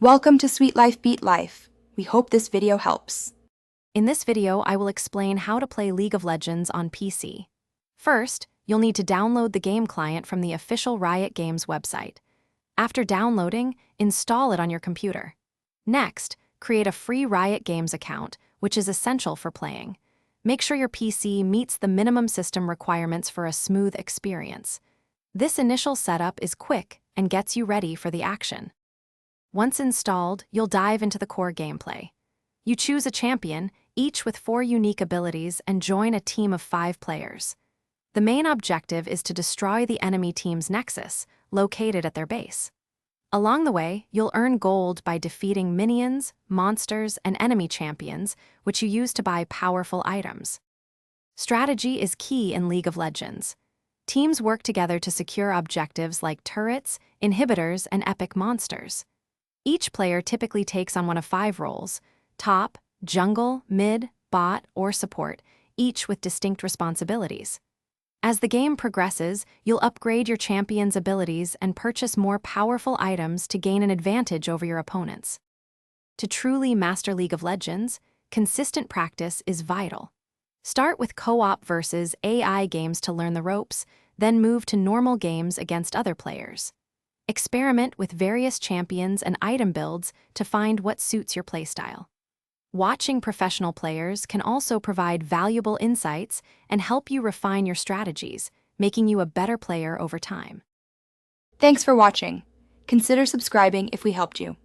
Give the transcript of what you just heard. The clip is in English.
Welcome to Sweet Life Beat Life. We hope this video helps. In this video, I will explain how to play League of Legends on PC. First, you'll need to download the game client from the official Riot Games website. After downloading, install it on your computer. Next, create a free Riot Games account, which is essential for playing. Make sure your PC meets the minimum system requirements for a smooth experience. This initial setup is quick and gets you ready for the action. Once installed, you'll dive into the core gameplay. You choose a champion, each with 4 unique abilities, and join a team of 5 players. The main objective is to destroy the enemy team's nexus, located at their base. Along the way, you'll earn gold by defeating minions, monsters, and enemy champions, which you use to buy powerful items. Strategy is key in League of Legends. Teams work together to secure objectives like turrets, inhibitors, and epic monsters. Each player typically takes on one of 5 roles: top, jungle, mid, bot, or support, each with distinct responsibilities. As the game progresses, you'll upgrade your champion's abilities and purchase more powerful items to gain an advantage over your opponents. To truly master League of Legends, consistent practice is vital. Start with co-op versus AI games to learn the ropes, then move to normal games against other players. Experiment with various champions and item builds to find what suits your playstyle. Watching professional players can also provide valuable insights and help you refine your strategies, making you a better player over time. Thanks for watching. Consider subscribing if we helped you.